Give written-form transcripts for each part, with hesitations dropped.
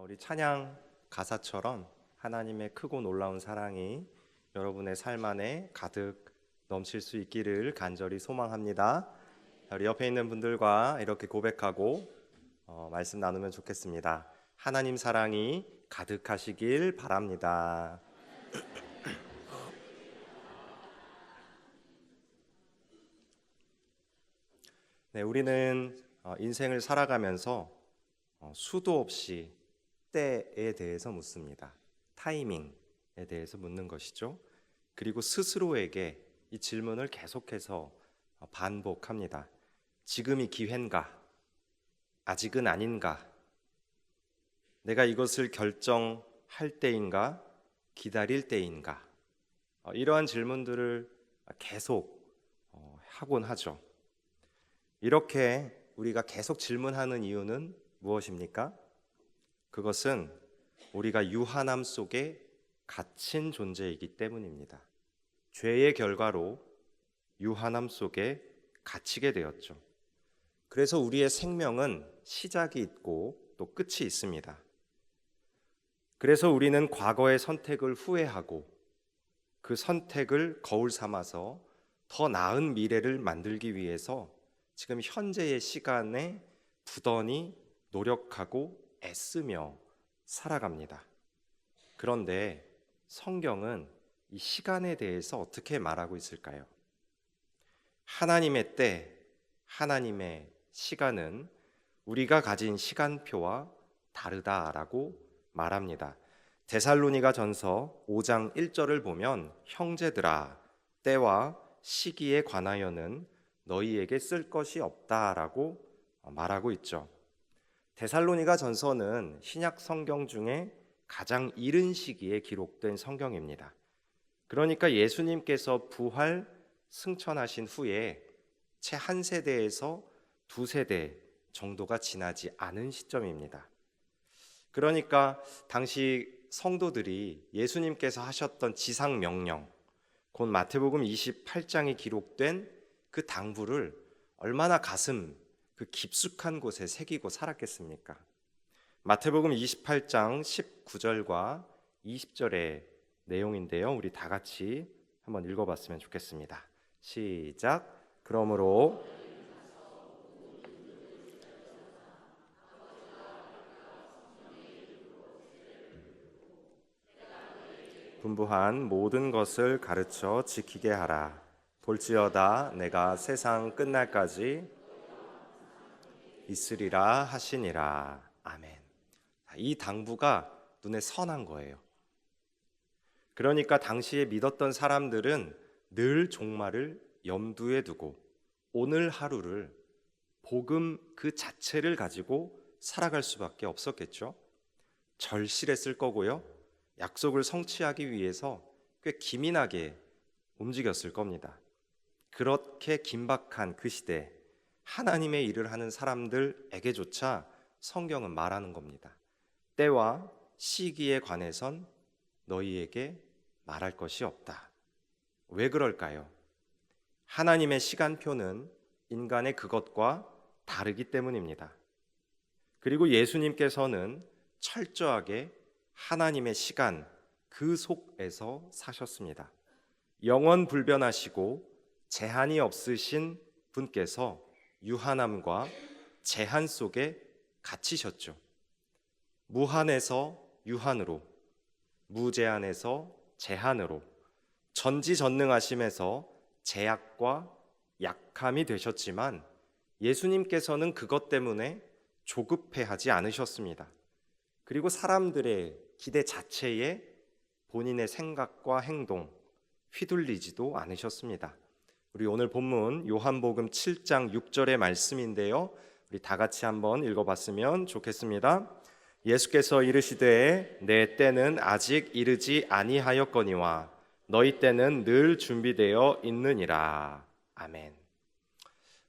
우리 찬양 가사처럼 하나님의 크고 놀라운 사랑이 여러분의 삶 안에 가득 넘칠 수 있기를 간절히 소망합니다. 우리 옆에 있는 분들과 이렇게 고백하고 말씀 나누면 좋겠습니다. 하나님 사랑이 가득하시길 바랍니다. 네, 우리는 인생을 살아가면서 수도 없이 때에 대해서 묻습니다. 타이밍에 대해서 묻는 것이죠. 그리고 스스로에게 이 질문을 계속해서 반복합니다. 지금이 기회인가? 아직은 아닌가? 내가 이것을 결정할 때인가? 기다릴 때인가? 이러한 질문들을 계속 하곤 하죠. 이렇게 우리가 계속 질문하는 이유는 무엇입니까? 그것은 우리가 유한함 속에 갇힌 존재이기 때문입니다. 죄의 결과로 유한함 속에 갇히게 되었죠. 그래서 우리의 생명은 시작이 있고 또 끝이 있습니다. 그래서 우리는 과거의 선택을 후회하고 그 선택을 거울 삼아서 더 나은 미래를 만들기 위해서 지금 현재의 시간에 부단히 노력하고 애쓰며 살아갑니다. 그런데 성경은 이 시간에 대해서 어떻게 말하고 있을까요? 하나님의 때, 하나님의 시간은 우리가 가진 시간표와 다르다라고 말합니다. 데살로니가 전서 5장 1절을 보면 형제들아, 때와 시기에 관하여는 너희에게 쓸 것이 없다라고 말하고 있죠. 데살로니가 전서는 신약 성경 중에 가장 이른 시기에 기록된 성경입니다. 그러니까 예수님께서 부활 승천하신 후에 채 한 세대에서 두 세대 정도가 지나지 않은 시점입니다. 그러니까 당시 성도들이 예수님께서 하셨던 지상 명령, 곧 마태복음 28장이 기록된 그 당부를 얼마나 그 깊숙한 곳에 새기고 살았겠습니까? 마태복음 28장 19절과 20절의 내용인데요. 우리 다 같이 한번 읽어봤으면 좋겠습니다. 시작. 그러므로 분부한 모든 것을 가르쳐 지키게 하라. 볼지어다 내가 세상 끝날까지 있으리라 하시니라. 아멘. 이 당부가 눈에 선한 거예요. 그러니까 당시에 믿었던 사람들은 늘 종말을 염두에 두고 오늘 하루를 복음 그 자체를 가지고 살아갈 수밖에 없었겠죠. 절실했을 거고요. 약속을 성취하기 위해서 꽤 기민하게 움직였을 겁니다. 그렇게 긴박한 그 시대, 하나님의 일을 하는 사람들에게조차 성경은 말하는 겁니다. 때와 시기에 관해선 너희에게 말할 것이 없다. 왜 그럴까요? 하나님의 시간표는 인간의 그것과 다르기 때문입니다. 그리고 예수님께서는 철저하게 하나님의 시간 그 속에서 사셨습니다. 영원 불변하시고 제한이 없으신 분께서 유한함과 제한 속에 갇히셨죠. 무한에서 유한으로, 무제한에서 제한으로, 전지전능하심에서 제약과 약함이 되셨지만 예수님께서는 그것 때문에 조급해하지 않으셨습니다. 그리고 사람들의 기대 자체에 본인의 생각과 행동 휘둘리지도 않으셨습니다. 우리 오늘 본문 요한복음 7장 6절의 말씀인데요. 우리 다 같이 한번 읽어봤으면 좋겠습니다. 예수께서 이르시되 내 때는 아직 이르지 아니하였거니와 너희 때는 늘 준비되어 있느니라. 아멘.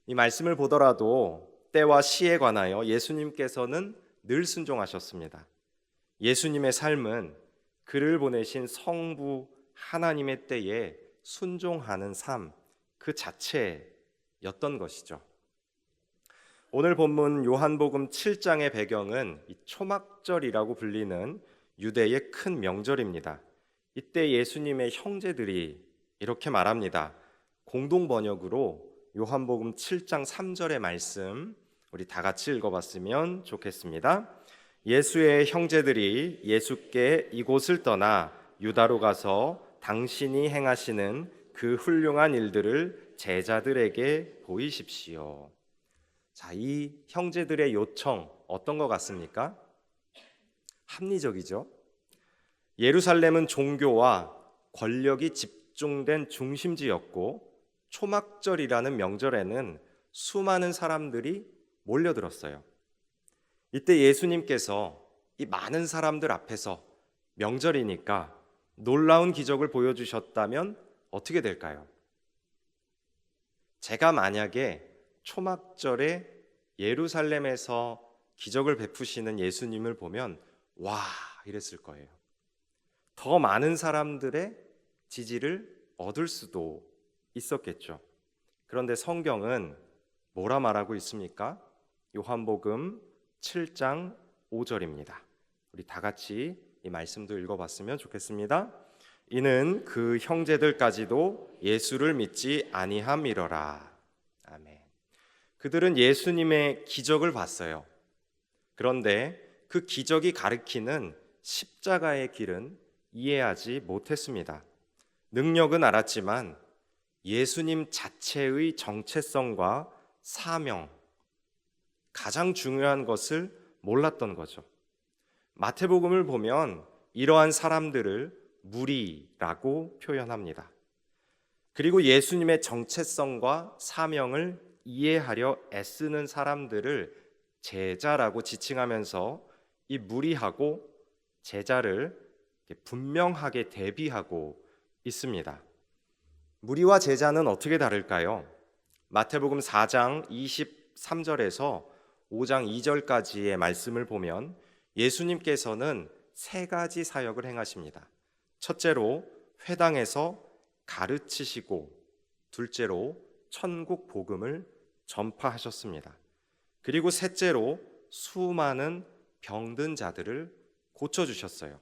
이 말씀을 보더라도 때와 시에 관하여 예수님께서는 늘 순종하셨습니다. 예수님의 삶은 그를 보내신 성부 하나님의 때에 순종하는 삶 그 자체였던 것이죠. 오늘 본문 요한복음 7장의 배경은 이 초막절이라고 불리는 유대의 큰 명절입니다. 이때 예수님의 형제들이 이렇게 말합니다. 공동 번역으로 요한복음 7장 3절의 말씀 우리 다 같이 읽어봤으면 좋겠습니다. 예수의 형제들이 예수께 이곳을 떠나 유다로 가서 당신이 행하시는 그 훌륭한 일들을 제자들에게 보이십시오. 자, 이 형제들의 요청 어떤 것 같습니까? 합리적이죠. 예루살렘은 종교와 권력이 집중된 중심지였고 초막절이라는 명절에는 수많은 사람들이 몰려들었어요. 이때 예수님께서 이 많은 사람들 앞에서 명절이니까 놀라운 기적을 보여주셨다면 어떻게 될까요? 제가 만약에 초막절에 예루살렘에서 기적을 베푸시는 예수님을 보면 와 이랬을 거예요. 더 많은 사람들의 지지를 얻을 수도 있었겠죠. 그런데 성경은 뭐라 말하고 있습니까? 요한복음 7장 5절입니다. 우리 다 같이 이 말씀도 읽어봤으면 좋겠습니다. 이는 그 형제들까지도 예수를 믿지 아니함이러라. 아멘. 그들은 예수님의 기적을 봤어요. 그런데 그 기적이 가리키는 십자가의 길은 이해하지 못했습니다. 능력은 알았지만 예수님 자체의 정체성과 사명, 가장 중요한 것을 몰랐던 거죠. 마태복음을 보면 이러한 사람들을 무리라고 표현합니다. 그리고 예수님의 정체성과 사명을 이해하려 애쓰는 사람들을 제자라고 지칭하면서 이 무리하고 제자를 분명하게 대비하고 있습니다. 무리와 제자는 어떻게 다를까요? 마태복음 4장 23절에서 5장 2절까지의 말씀을 보면 예수님께서는 세 가지 사역을 행하십니다. 첫째로 회당에서 가르치시고, 둘째로 천국 복음을 전파하셨습니다. 그리고 셋째로 수많은 병든 자들을 고쳐주셨어요.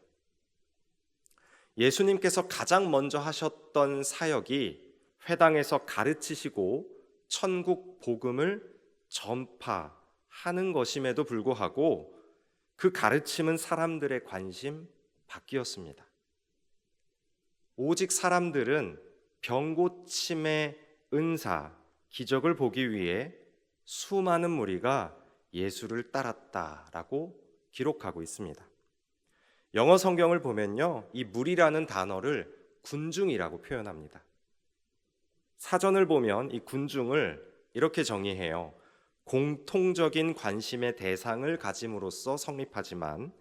예수님께서 가장 먼저 하셨던 사역이 회당에서 가르치시고 천국 복음을 전파하는 것임에도 불구하고 그 가르침은 사람들의 관심 밖이었습니다. 오직 사람들은 병고침의 은사, 기적을 보기 위해 수많은 무리가 예수를 따랐다라고 기록하고 있습니다. 영어 성경을 보면요, 이 무리라는 단어를 군중이라고 표현합니다. 사전을 보면 이 군중을 이렇게 정의해요. 공통적인 관심의 대상을 가짐으로써 성립하지만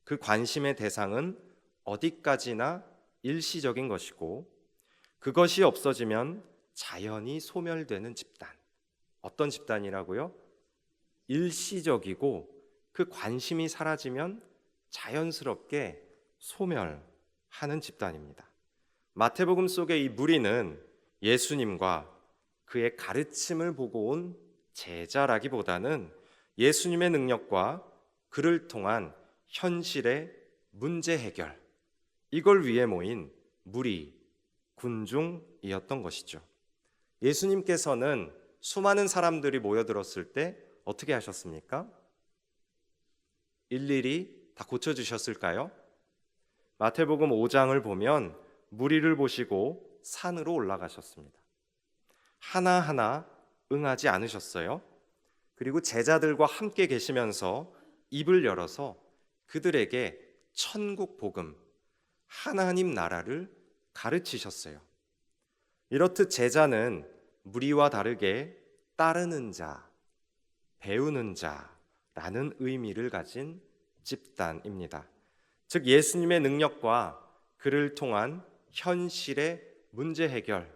그 관심의 대상은 어디까지나 일시적인 것이고 그것이 없어지면 자연히 소멸되는 집단. 어떤 집단이라고요? 일시적이고 그 관심이 사라지면 자연스럽게 소멸하는 집단입니다. 마태복음 속의 이 무리는 예수님과 그의 가르침을 보고 온 제자라기보다는 예수님의 능력과 그를 통한 현실의 문제 해결, 이걸 위해 모인 무리, 군중이었던 것이죠. 예수님께서는 수많은 사람들이 모여들었을 때 어떻게 하셨습니까? 일일이 다 고쳐주셨을까요? 마태복음 5장을 보면 무리를 보시고 산으로 올라가셨습니다. 하나하나 응하지 않으셨어요. 그리고 제자들과 함께 계시면서 입을 열어서 그들에게 천국 복음, 하나님 나라를 가르치셨어요. 이렇듯 제자는 무리와 다르게 따르는 자, 배우는 자라는 의미를 가진 집단입니다. 즉 예수님의 능력과 그를 통한 현실의 문제 해결,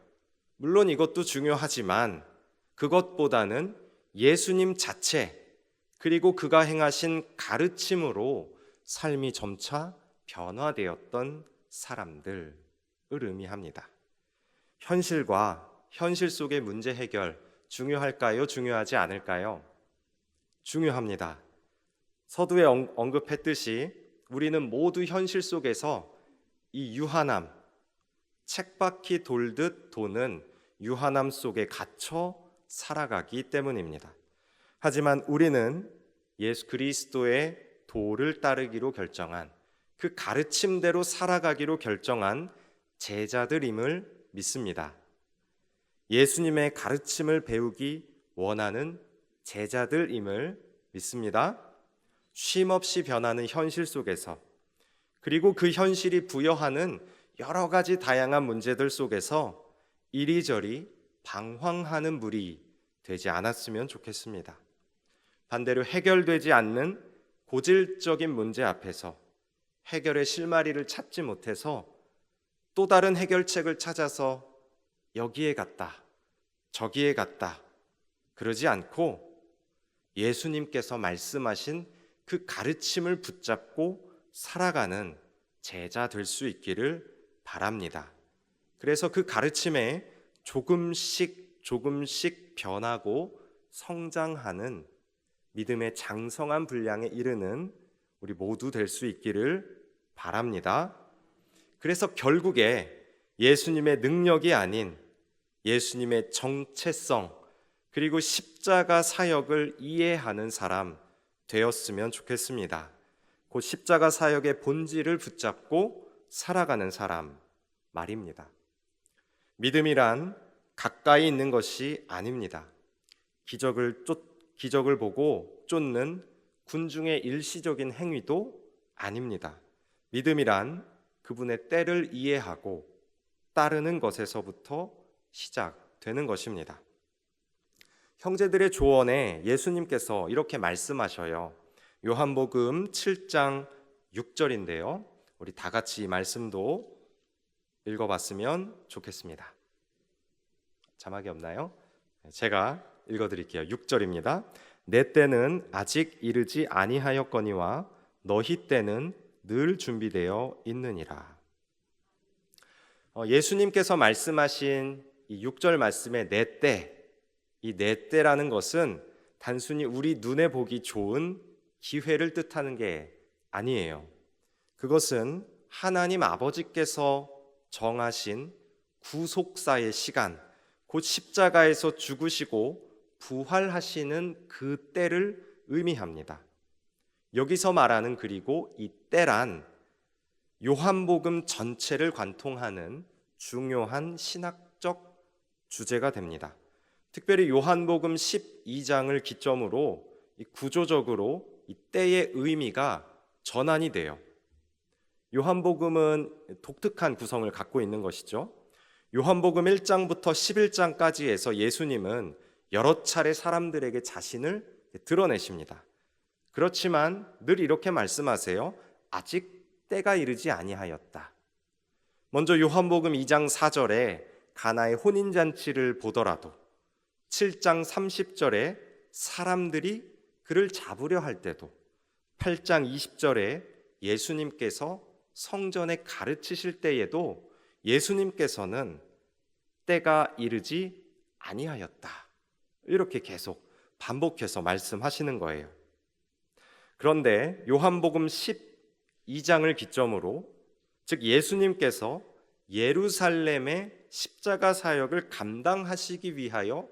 물론 이것도 중요하지만 그것보다는 예수님 자체 그리고 그가 행하신 가르침으로 삶이 점차 변화되었던 사람들을 의미합니다. 현실과 현실 속의 문제 해결 중요할까요? 중요하지 않을까요? 중요합니다. 서두에 언급했듯이 우리는 모두 현실 속에서 이 유한함, 쳇바퀴 돌듯 도는 유한함 속에 갇혀 살아가기 때문입니다. 하지만 우리는 예수 그리스도의 도를 따르기로 결정한, 그 가르침대로 살아가기로 결정한 제자들임을 믿습니다. 예수님의 가르침을 배우기 원하는 제자들임을 믿습니다. 쉼없이 변하는 현실 속에서, 그리고 그 현실이 부여하는 여러 가지 다양한 문제들 속에서 이리저리 방황하는 물이 되지 않았으면 좋겠습니다. 반대로 해결되지 않는 고질적인 문제 앞에서 해결의 실마리를 찾지 못해서 또 다른 해결책을 찾아서 여기에 갔다, 저기에 갔다, 그러지 않고 예수님께서 말씀하신 그 가르침을 붙잡고 살아가는 제자 될 수 있기를 바랍니다. 그래서 그 가르침에 조금씩 변하고 성장하는 믿음의 장성한 분량에 이르는 우리 모두 될 수 있기를 바랍니다. 그래서 결국에 예수님의 능력이 아닌 예수님의 정체성, 그리고 십자가 사역을 이해하는 사람 되었으면 좋겠습니다. 곧 십자가 사역의 본질을 붙잡고 살아가는 사람 말입니다. 믿음이란 가까이 있는 것이 아닙니다. 기적을 보고 쫓는 군중의 일시적인 행위도 아닙니다. 믿음이란 그분의 때를 이해하고 따르는 것에서부터 시작되는 것입니다. 형제들의 조언에 예수님께서 이렇게 말씀하셔요. 요한복음 7장 6절인데요. 우리 다 같이 이 말씀도 읽어봤으면 좋겠습니다. 자막이 없나요? 제가 읽어드릴게요. 6절입니다. 내 때는 아직 이르지 아니하였거니와 너희 때는 늘 준비되어 있느니라. 예수님께서 말씀하신 이 6절 말씀의 내 때, 이 내 때라는 것은 단순히 우리 눈에 보기 좋은 기회를 뜻하는 게 아니에요. 그것은 하나님 아버지께서 정하신 구속사의 시간, 곧 십자가에서 죽으시고 부활하시는 그 때를 의미합니다. 여기서 말하는 그리고 이 때란 요한복음 전체를 관통하는 중요한 신학적 주제가 됩니다. 특별히 요한복음 12장을 기점으로 구조적으로 이 때의 의미가 전환이 돼요. 요한복음은 독특한 구성을 갖고 있는 것이죠. 요한복음 1장부터 11장까지에서 예수님은 여러 차례 사람들에게 자신을 드러내십니다. 그렇지만 늘 이렇게 말씀하세요. 아직 때가 이르지 아니하였다. 먼저 요한복음 2장 4절에 가나의 혼인잔치를 보더라도 7장 30절에 사람들이 그를 잡으려 할 때도 8장 20절에 예수님께서 성전에 가르치실 때에도 예수님께서는 때가 이르지 아니하였다. 이렇게 계속 반복해서 말씀하시는 거예요. 그런데 요한복음 12장을 기점으로, 즉 예수님께서 예루살렘의 십자가 사역을 감당하시기 위하여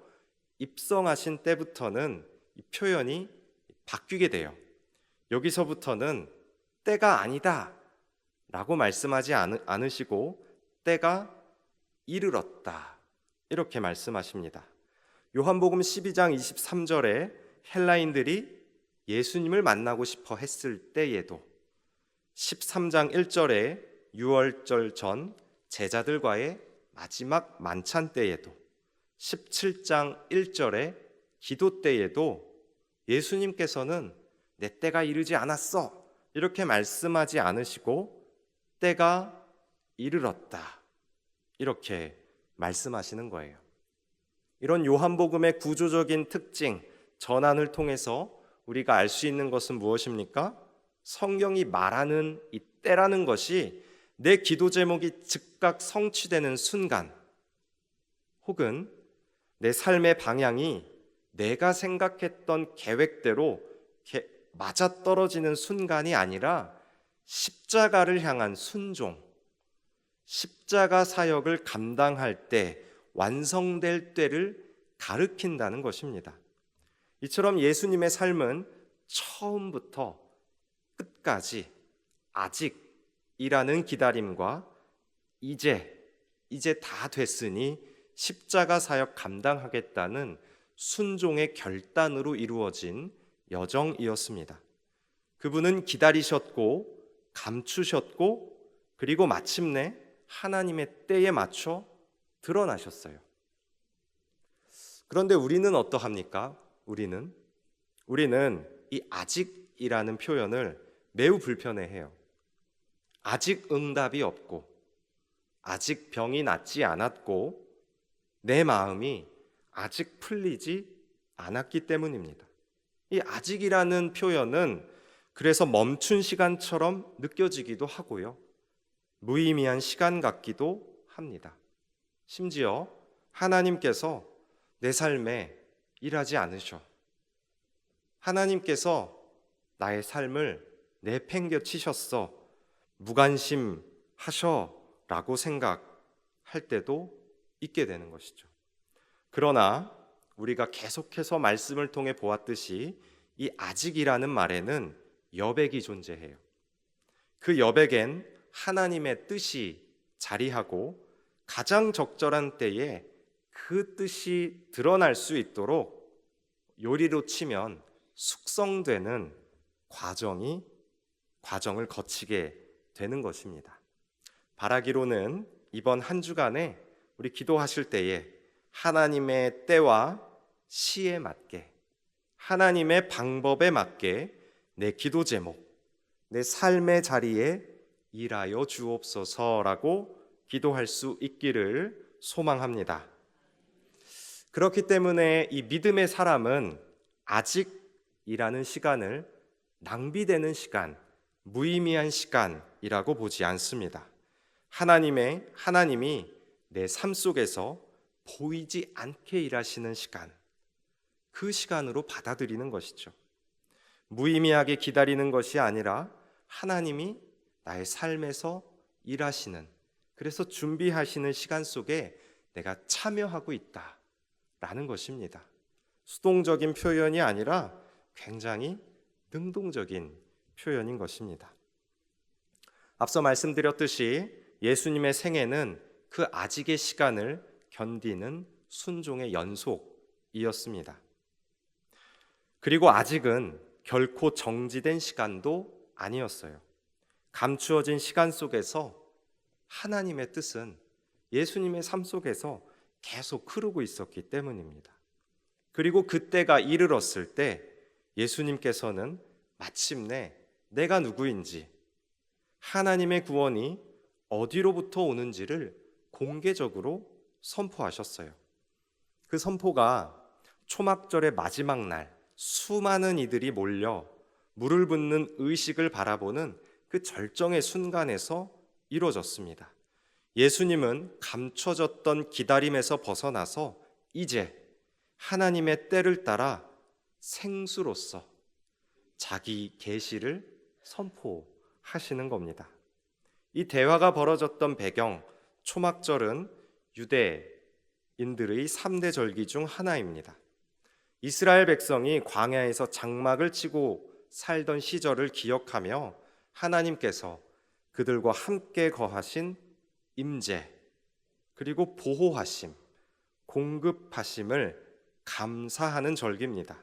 입성하신 때부터는 이 표현이 바뀌게 돼요. 여기서부터는 때가 아니다 라고 말씀하지 않으시고 때가 이르렀다 이렇게 말씀하십니다. 요한복음 12장 23절에 헬라인들이 예수님을 만나고 싶어 했을 때에도, 13장 1절에 유월절 전 제자들과의 마지막 만찬 때에도, 17장 1절에 기도 때에도 예수님께서는 내 때가 이르지 않았어 이렇게 말씀하지 않으시고 때가 이르렀다 이렇게 말씀하시는 거예요. 이런 요한복음의 구조적인 특징, 전환을 통해서 우리가 알 수 있는 것은 무엇입니까? 성경이 말하는 이 때라는 것이 내 기도 제목이 즉각 성취되는 순간, 혹은 내 삶의 방향이 내가 생각했던 계획대로 이렇게 맞아떨어지는 순간이 아니라 십자가를 향한 순종, 십자가 사역을 감당할 때 완성될 때를 가리킨다는 것입니다. 이처럼 예수님의 삶은 처음부터 끝까지 아직이라는 기다림과 이제 다 됐으니 십자가 사역 감당하겠다는 순종의 결단으로 이루어진 여정이었습니다. 그분은 기다리셨고 감추셨고 그리고 마침내 하나님의 때에 맞춰 드러나셨어요. 그런데 우리는 어떠합니까? 우리는 이 아직이라는 표현을 매우 불편해해요. 아직 응답이 없고 아직 병이 낫지 않았고 내 마음이 아직 풀리지 않았기 때문입니다. 이 아직이라는 표현은 그래서 멈춘 시간처럼 느껴지기도 하고요. 무의미한 시간 같기도 합니다. 심지어 하나님께서 내 삶에 일하지 않으셔. 하나님께서 나의 삶을 내팽개치셨어. 무관심하셔 라고 생각할 때도 있게 되는 것이죠. 그러나 우리가 계속해서 말씀을 통해 보았듯이 이 아직이라는 말에는 여백이 존재해요. 그 여백엔 하나님의 뜻이 자리하고 가장 적절한 때에 그 뜻이 드러날 수 있도록 요리로 치면 숙성되는 과정을 거치게 되는 것입니다. 바라기로는 이번 한 주간에 우리 기도하실 때에 하나님의 때와 시에 맞게, 하나님의 방법에 맞게 내 기도 제목, 내 삶의 자리에 일하여 주옵소서라고 기도할 수 있기를 소망합니다. 그렇기 때문에 이 믿음의 사람은 아직이라는 시간을 낭비되는 시간, 무의미한 시간이라고 보지 않습니다. 하나님이 내 삶 속에서 보이지 않게 일하시는 시간, 그 시간으로 받아들이는 것이죠. 무의미하게 기다리는 것이 아니라 하나님이 나의 삶에서 일하시는, 그래서 준비하시는 시간 속에 내가 참여하고 있다라는 것입니다. 수동적인 표현이 아니라 굉장히 능동적인 표현인 것입니다. 앞서 말씀드렸듯이 예수님의 생애는 그 아직의 시간을 견디는 순종의 연속이었습니다. 그리고 아직은 결코 정지된 시간도 아니었어요. 감추어진 시간 속에서 하나님의 뜻은 예수님의 삶 속에서 계속 흐르고 있었기 때문입니다. 그리고 그때가 이르렀을 때 예수님께서는 마침내 내가 누구인지, 하나님의 구원이 어디로부터 오는지를 공개적으로 선포하셨어요. 그 선포가 초막절의 마지막 날 수많은 이들이 몰려 물을 붓는 의식을 바라보는 그 절정의 순간에서 이루어졌습니다. 예수님은 감춰졌던 기다림에서 벗어나서 이제 하나님의 때를 따라 생수로서 자기 계시를 선포하시는 겁니다. 이 대화가 벌어졌던 배경, 초막절은 유대인들의 3대 절기 중 하나입니다. 이스라엘 백성이 광야에서 장막을 치고 살던 시절을 기억하며 하나님께서 그들과 함께 거하신 임재, 그리고 보호하심, 공급하심을 감사하는 절기입니다.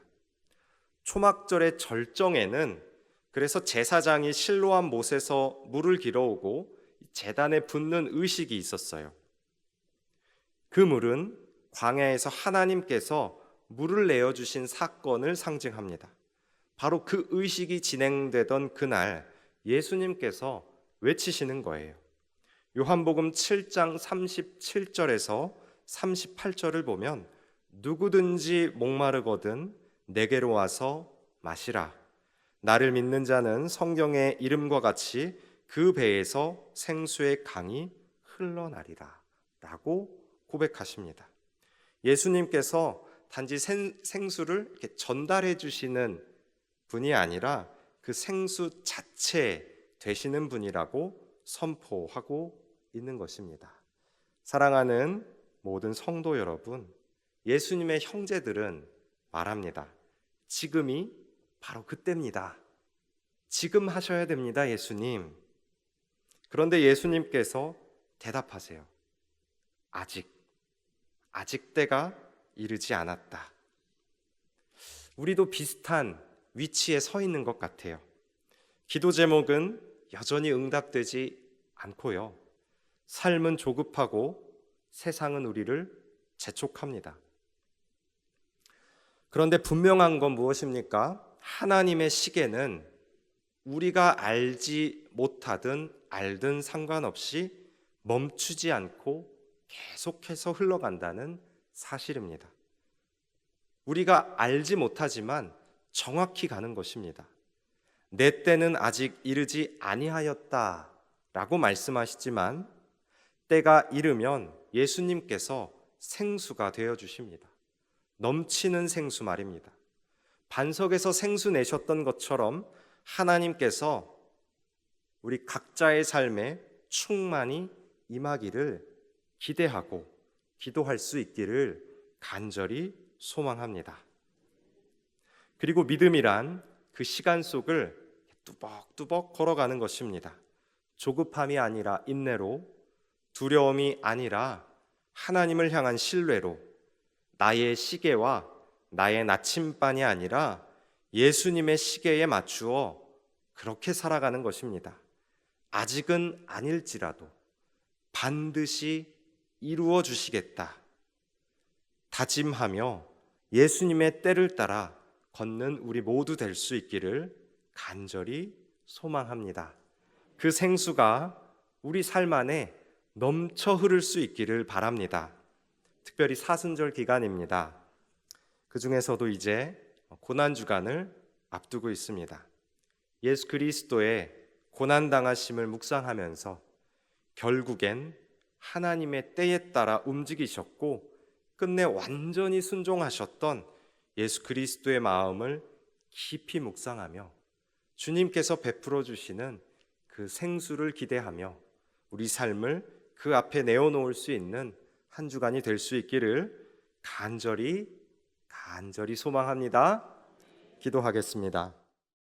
초막절의 절정에는 그래서 제사장이 실로암 못에서 물을 길어오고 제단에 붓는 의식이 있었어요. 그 물은 광야에서 하나님께서 물을 내어주신 사건을 상징합니다. 바로 그 의식이 진행되던 그날 예수님께서 외치시는 거예요. 요한복음 7장 37절에서 38절을 보면 누구든지 목마르거든 내게로 와서 마시라. 나를 믿는 자는 성경의 이름과 같이 그 배에서 생수의 강이 흘러나리라 라고 고백하십니다. 예수님께서 단지 생수를 이렇게 전달해 주시는 분이 아니라 그 생수 자체 되시는 분이라고 선포하고 있는 것입니다. 사랑하는 모든 성도 여러분, 예수님의 형제들은 말합니다. 지금이 바로 그때입니다. 지금 하셔야 됩니다, 예수님. 그런데 예수님께서 대답하세요. 아직 때가 이르지 않았다. 우리도 비슷한 위치에 서 있는 것 같아요. 기도 제목은 여전히 응답되지 않고요. 삶은 조급하고 세상은 우리를 재촉합니다. 그런데 분명한 건 무엇입니까? 하나님의 시계는 우리가 알지 못하든 알든 상관없이 멈추지 않고 계속해서 흘러간다는 사실입니다. 우리가 알지 못하지만 정확히 가는 것입니다. 내 때는 아직 이르지 아니하였다 라고 말씀하시지만 때가 이르면 예수님께서 생수가 되어 주십니다. 넘치는 생수 말입니다. 반석에서 생수 내셨던 것처럼 하나님께서 우리 각자의 삶에 충만히 임하기를 기대하고 기도할 수 있기를 간절히 소망합니다. 그리고 믿음이란 그 시간 속을 뚜벅뚜벅 걸어가는 것입니다. 조급함이 아니라 인내로, 두려움이 아니라 하나님을 향한 신뢰로, 나의 시계와 나의 나침반이 아니라 예수님의 시계에 맞추어 그렇게 살아가는 것입니다. 아직은 아닐지라도 반드시 이루어 주시겠다 다짐하며 예수님의 때를 따라 걷는 우리 모두 될 수 있기를 간절히 소망합니다. 그 생수가 우리 삶 안에 넘쳐 흐를 수 있기를 바랍니다. 특별히 사순절 기간입니다. 그 중에서도 이제 고난주간을 앞두고 있습니다. 예수 그리스도의 고난당하심을 묵상하면서 결국엔 하나님의 때에 따라 움직이셨고 끝내 완전히 순종하셨던 예수 그리스도의 마음을 깊이 묵상하며 주님께서 베풀어 주시는 그 생수를 기대하며 우리 삶을 그 앞에 내어놓을 수 있는 한 주간이 될 수 있기를 간절히 소망합니다. 기도하겠습니다.